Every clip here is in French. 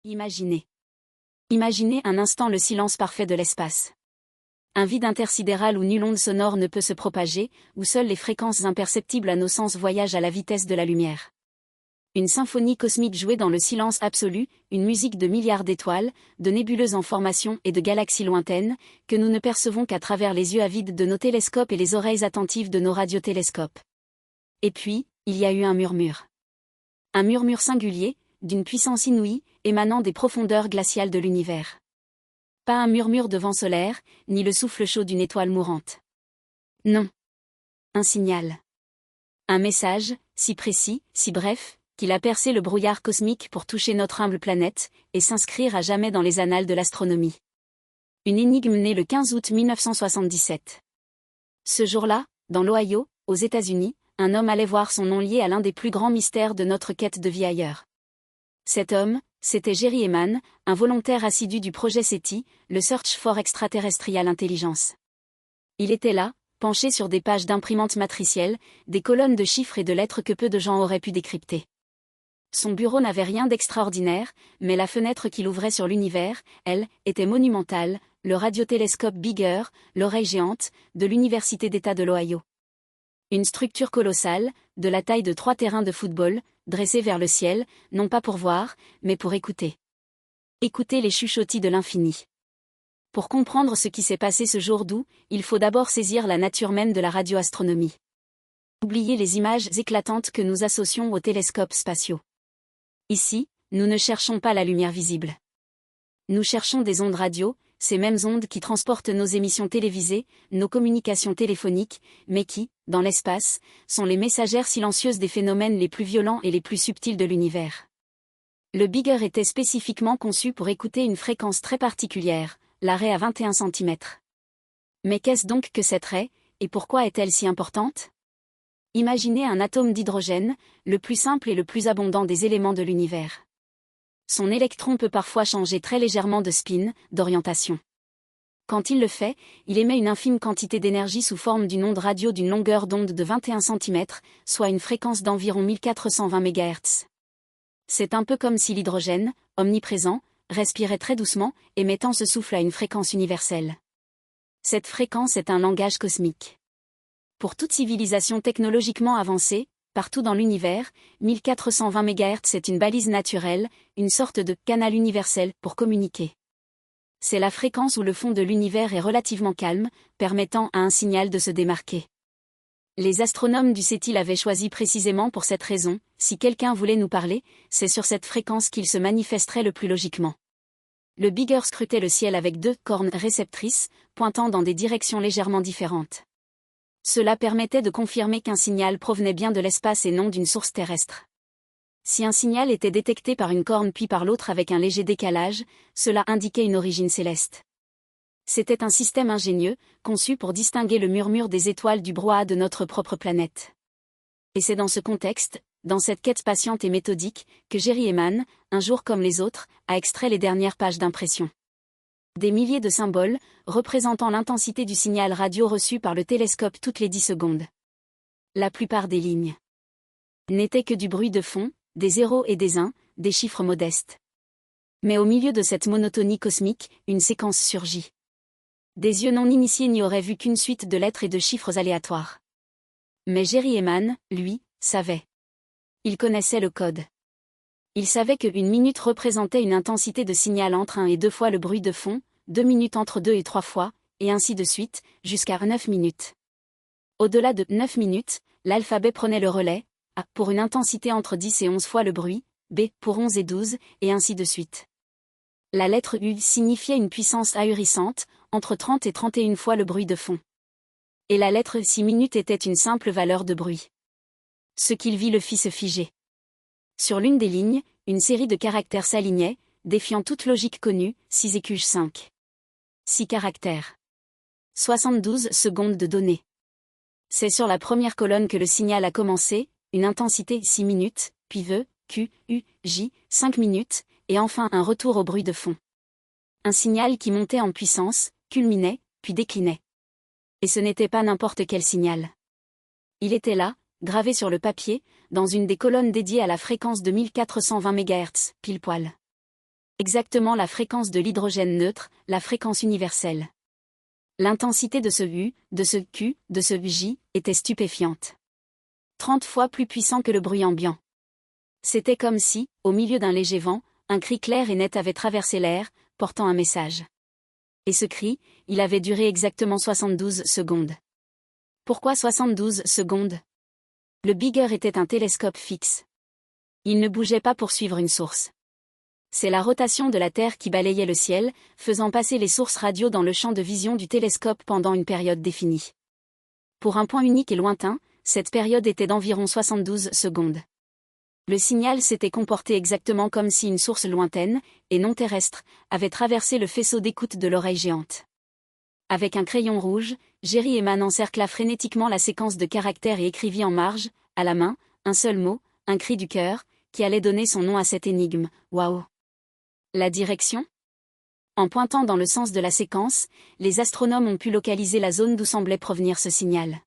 Imaginez. Imaginez un instant le silence parfait de l'espace. Un vide intersidéral où nulle onde sonore ne peut se propager, où seules les fréquences imperceptibles à nos sens voyagent à la vitesse de la lumière. Une symphonie cosmique jouée dans le silence absolu, une musique de milliards d'étoiles, de nébuleuses en formation et de galaxies lointaines, que nous ne percevons qu'à travers les yeux avides de nos télescopes et les oreilles attentives de nos radiotélescopes. Et puis, il y a eu un murmure. Un murmure singulier, d'une puissance inouïe, émanant des profondeurs glaciales de l'univers. Pas un murmure de vent solaire, ni le souffle chaud d'une étoile mourante. Non. Un signal. Un message, si précis, si bref, qu'il a percé le brouillard cosmique pour toucher notre humble planète, et s'inscrire à jamais dans les annales de l'astronomie. Une énigme née le 15 août 1977. Ce jour-là, dans l'Ohio, aux États-Unis, un homme allait voir son nom lié à l'un des plus grands mystères de notre quête de vie ailleurs. Cet homme, c'était Jerry Ehman, un volontaire assidu du projet SETI, le Search for Extraterrestrial Intelligence. Il était là, penché sur des pages d'imprimantes matricielles, des colonnes de chiffres et de lettres que peu de gens auraient pu décrypter. Son bureau n'avait rien d'extraordinaire, mais la fenêtre qu'il ouvrait sur l'univers, elle, était monumentale, le radiotélescope Bigger, l'oreille géante, de l'Université d'État de l'Ohio. Une structure colossale, de la taille de 3 terrains de football, dressée vers le ciel, non pas pour voir, mais pour écouter. Écouter les chuchotis de l'infini. Pour comprendre ce qui s'est passé ce jour d'août, il faut d'abord saisir la nature même de la radioastronomie. Oublier les images éclatantes que nous associons aux télescopes spatiaux. Ici, nous ne cherchons pas la lumière visible. Nous cherchons des ondes radio, ces mêmes ondes qui transportent nos émissions télévisées, nos communications téléphoniques, mais qui, dans l'espace, sont les messagères silencieuses des phénomènes les plus violents et les plus subtils de l'univers. Le Bigger était spécifiquement conçu pour écouter une fréquence très particulière, la raie à 21 cm. Mais qu'est-ce donc que cette raie, et pourquoi est-elle si importante ? Imaginez un atome d'hydrogène, le plus simple et le plus abondant des éléments de l'univers. Son électron peut parfois changer très légèrement de spin, d'orientation. Quand il le fait, il émet une infime quantité d'énergie sous forme d'une onde radio d'une longueur d'onde de 21 cm, soit une fréquence d'environ 1420 MHz. C'est un peu comme si l'hydrogène, omniprésent, respirait très doucement, émettant ce souffle à une fréquence universelle. Cette fréquence est un langage cosmique. Pour toute civilisation technologiquement avancée, partout dans l'univers, 1420 MHz est une balise naturelle, une sorte de canal universel pour communiquer. C'est la fréquence où le fond de l'univers est relativement calme, permettant à un signal de se démarquer. Les astronomes du SETI l'avaient choisi précisément pour cette raison, si quelqu'un voulait nous parler, c'est sur cette fréquence qu'il se manifesterait le plus logiquement. Le Bigger scrutait le ciel avec 2 cornes réceptrices, pointant dans des directions légèrement différentes. Cela permettait de confirmer qu'un signal provenait bien de l'espace et non d'une source terrestre. Si un signal était détecté par une corne puis par l'autre avec un léger décalage, cela indiquait une origine céleste. C'était un système ingénieux, conçu pour distinguer le murmure des étoiles du brouhaha de notre propre planète. Et c'est dans ce contexte, dans cette quête patiente et méthodique, que Jerry Ehman, un jour comme les autres, a extrait les dernières pages d'impression. Des milliers de symboles, représentant l'intensité du signal radio reçu par le télescope toutes les 10 secondes. La plupart des lignes n'étaient que du bruit de fond, des 0 et des 1, des chiffres modestes. Mais au milieu de cette monotonie cosmique, une séquence surgit. Des yeux non initiés n'y auraient vu qu'une suite de lettres et de chiffres aléatoires. Mais Jerry Ehman, lui, savait. Il connaissait le code. Il savait que 1 minute représentait une intensité de signal entre 1 et 2 fois le bruit de fond, 2 minutes entre 2 et 3 fois, et ainsi de suite, jusqu'à 9 minutes. Au-delà de 9 minutes, l'alphabet prenait le relais, A pour une intensité entre 10 et 11 fois le bruit, B pour 11 et 12, et ainsi de suite. La lettre U signifiait une puissance ahurissante, entre 30 et 31 fois le bruit de fond. Et la lettre 6 minutes était une simple valeur de bruit. Ce qu'il vit le fit se figer. Sur l'une des lignes, une série de caractères s'alignait, défiant toute logique connue, 6 écuges 5. 6 caractères. 72 secondes de données. C'est sur la première colonne que le signal a commencé, une intensité 6 minutes, puis V, Q, U, J, 5 minutes, et enfin un retour au bruit de fond. Un signal qui montait en puissance, culminait, puis déclinait. Et ce n'était pas n'importe quel signal. Il était là, gravé sur le papier, dans une des colonnes dédiées à la fréquence de 1420 MHz, pile poil. Exactement la fréquence de l'hydrogène neutre, la fréquence universelle. L'intensité de ce U, de ce Q, de ce J, était stupéfiante. 30 fois plus puissant que le bruit ambiant. C'était comme si, au milieu d'un léger vent, un cri clair et net avait traversé l'air, portant un message. Et ce cri, il avait duré exactement 72 secondes. Pourquoi 72 secondes? Le Big Sur était un télescope fixe. Il ne bougeait pas pour suivre une source. C'est la rotation de la Terre qui balayait le ciel, faisant passer les sources radio dans le champ de vision du télescope pendant une période définie. Pour un point unique et lointain, cette période était d'environ 72 secondes. Le signal s'était comporté exactement comme si une source lointaine, et non terrestre, avait traversé le faisceau d'écoute de l'oreille géante. Avec un crayon rouge, Jerry et Man encercla frénétiquement la séquence de caractères et écrivit en marge, à la main, un seul mot, un cri du cœur, qui allait donner son nom à cette énigme. Waouh! La direction? En pointant dans le sens de la séquence, les astronomes ont pu localiser la zone d'où semblait provenir ce signal.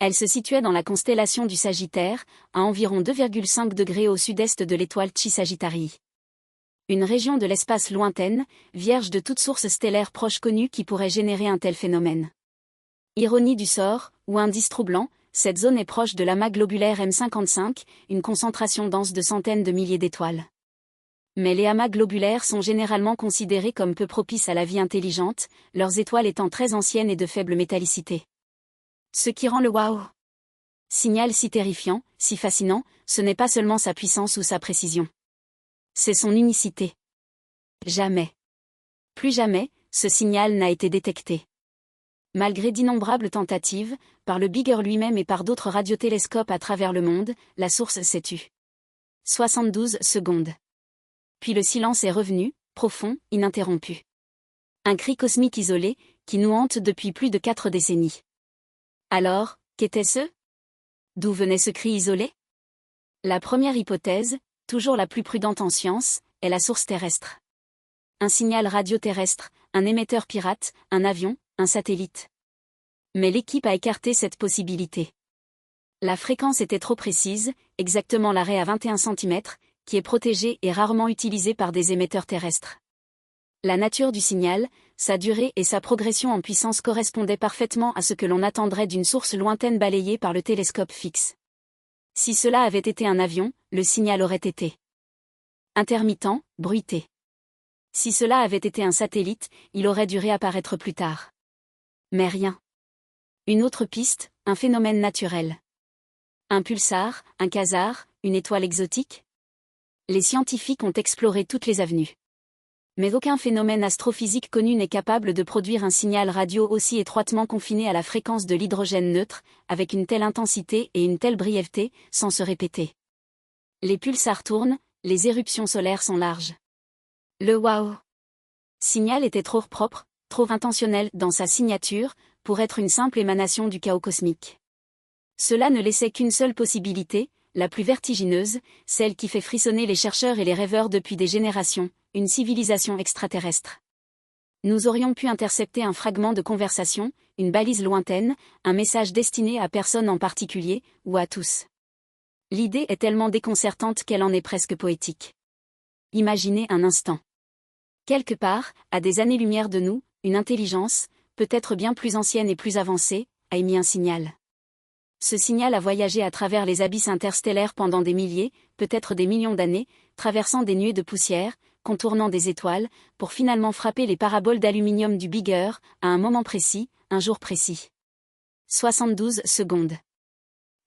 Elle se situait dans la constellation du Sagittaire, à environ 2,5 degrés au sud-est de l'étoile Chi Sagittarii. Une région de l'espace lointaine, vierge de toute source stellaire proche connue qui pourrait générer un tel phénomène. Ironie du sort, ou indice troublant, cette zone est proche de l'amas globulaire M55, une concentration dense de centaines de milliers d'étoiles. Mais les amas globulaires sont généralement considérés comme peu propices à la vie intelligente, leurs étoiles étant très anciennes et de faible métallicité. Ce qui rend le wow signal si terrifiant, si fascinant, ce n'est pas seulement sa puissance ou sa précision. C'est son unicité. Jamais. Plus jamais, ce signal n'a été détecté. Malgré d'innombrables tentatives, par le Big Sur lui-même et par d'autres radiotélescopes à travers le monde, la source s'est tue. 72 secondes. Puis le silence est revenu, profond, ininterrompu. Un cri cosmique isolé, qui nous hante depuis plus de 4 décennies. Alors, qu'était-ce? D'où venait ce cri isolé? La première hypothèse, toujours la plus prudente en science, est la source terrestre. Un signal radioterrestre, un émetteur pirate, un avion, un satellite. Mais l'équipe a écarté cette possibilité. La fréquence était trop précise, exactement l'arrêt à 21 cm, qui est protégé et rarement utilisé par des émetteurs terrestres. La nature du signal, sa durée et sa progression en puissance correspondaient parfaitement à ce que l'on attendrait d'une source lointaine balayée par le télescope fixe. Si cela avait été un avion, le signal aurait été intermittent, bruité. Si cela avait été un satellite, il aurait dû réapparaître plus tard. Mais rien. Une autre piste, un phénomène naturel. Un pulsar, un quasar, une étoile exotique? Les scientifiques ont exploré toutes les avenues. Mais aucun phénomène astrophysique connu n'est capable de produire un signal radio aussi étroitement confiné à la fréquence de l'hydrogène neutre, avec une telle intensité et une telle brièveté, sans se répéter. Les pulsars tournent, les éruptions solaires sont larges. Le wow signal était trop propre, trop intentionnel dans sa signature, pour être une simple émanation du chaos cosmique. Cela ne laissait qu'une seule possibilité, la plus vertigineuse, celle qui fait frissonner les chercheurs et les rêveurs depuis des générations, une civilisation extraterrestre. Nous aurions pu intercepter un fragment de conversation, une balise lointaine, un message destiné à personne en particulier, ou à tous. L'idée est tellement déconcertante qu'elle en est presque poétique. Imaginez un instant. Quelque part, à des années-lumière de nous, une intelligence, peut-être bien plus ancienne et plus avancée, a émis un signal. Ce signal a voyagé à travers les abysses interstellaires pendant des milliers, peut-être des millions d'années, traversant des nuées de poussière, contournant des étoiles, pour finalement frapper les paraboles d'aluminium du Big Sur, à un moment précis, un jour précis. 72 secondes.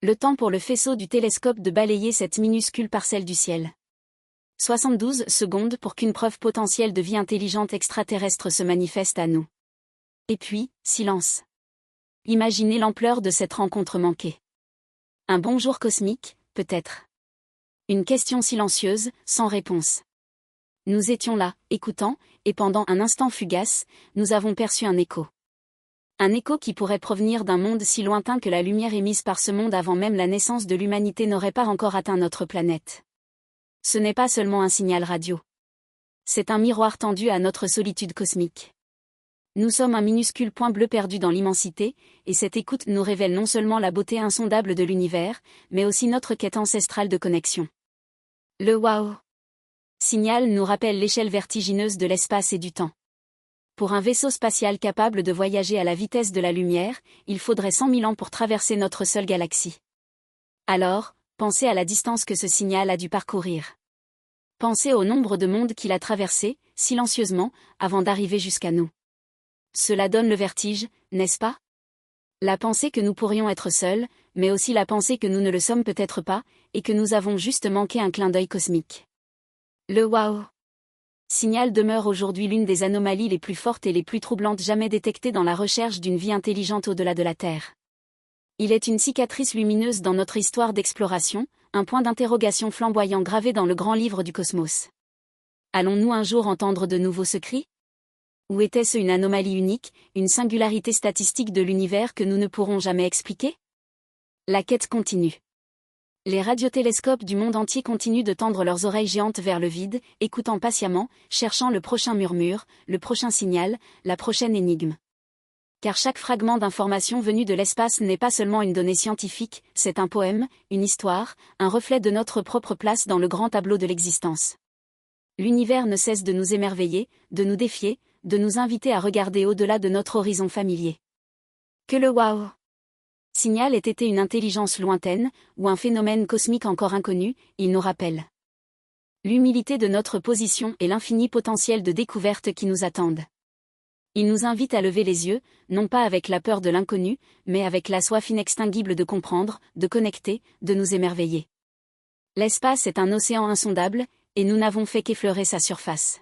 Le temps pour le faisceau du télescope de balayer cette minuscule parcelle du ciel. 72 secondes pour qu'une preuve potentielle de vie intelligente extraterrestre se manifeste à nous. Et puis, silence. Imaginez l'ampleur de cette rencontre manquée. Un bonjour cosmique, peut-être. Une question silencieuse, sans réponse. Nous étions là, écoutant, et pendant un instant fugace, nous avons perçu un écho. Un écho qui pourrait provenir d'un monde si lointain que la lumière émise par ce monde avant même la naissance de l'humanité n'aurait pas encore atteint notre planète. Ce n'est pas seulement un signal radio. C'est un miroir tendu à notre solitude cosmique. Nous sommes un minuscule point bleu perdu dans l'immensité, et cette écoute nous révèle non seulement la beauté insondable de l'univers, mais aussi notre quête ancestrale de connexion. Le wow Signal nous rappelle l'échelle vertigineuse de l'espace et du temps. Pour un vaisseau spatial capable de voyager à la vitesse de la lumière, il faudrait 100 000 ans pour traverser notre seule galaxie. Alors, pensez à la distance que ce signal a dû parcourir. Pensez au nombre de mondes qu'il a traversés, silencieusement, avant d'arriver jusqu'à nous. Cela donne le vertige, n'est-ce pas? La pensée que nous pourrions être seuls, mais aussi la pensée que nous ne le sommes peut-être pas, et que nous avons juste manqué un clin d'œil cosmique. Le wow! Signal demeure aujourd'hui l'une des anomalies les plus fortes et les plus troublantes jamais détectées dans la recherche d'une vie intelligente au-delà de la Terre. Il est une cicatrice lumineuse dans notre histoire d'exploration, un point d'interrogation flamboyant gravé dans le grand livre du cosmos. Allons-nous un jour entendre de nouveaux ce cri? Ou était-ce une anomalie unique, une singularité statistique de l'univers que nous ne pourrons jamais expliquer? La quête continue. Les radiotélescopes du monde entier continuent de tendre leurs oreilles géantes vers le vide, écoutant patiemment, cherchant le prochain murmure, le prochain signal, la prochaine énigme. Car chaque fragment d'information venu de l'espace n'est pas seulement une donnée scientifique, c'est un poème, une histoire, un reflet de notre propre place dans le grand tableau de l'existence. L'univers ne cesse de nous émerveiller, de nous défier, de nous inviter à regarder au-delà de notre horizon familier. Que le wow! Signal ait été une intelligence lointaine, ou un phénomène cosmique encore inconnu, il nous rappelle l'humilité de notre position et l'infini potentiel de découverte qui nous attendent. Il nous invite à lever les yeux, non pas avec la peur de l'inconnu, mais avec la soif inextinguible de comprendre, de connecter, de nous émerveiller. L'espace est un océan insondable, et nous n'avons fait qu'effleurer sa surface.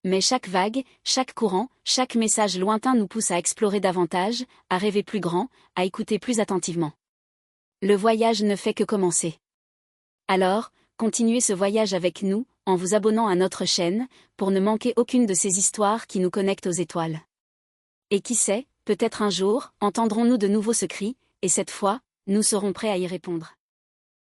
Mais chaque vague, chaque courant, chaque message lointain nous pousse à explorer davantage, à rêver plus grand, à écouter plus attentivement. Le voyage ne fait que commencer. Alors, continuez ce voyage avec nous, en vous abonnant à notre chaîne, pour ne manquer aucune de ces histoires qui nous connectent aux étoiles. Et qui sait, peut-être un jour, entendrons-nous de nouveau ce cri, et cette fois, nous serons prêts à y répondre.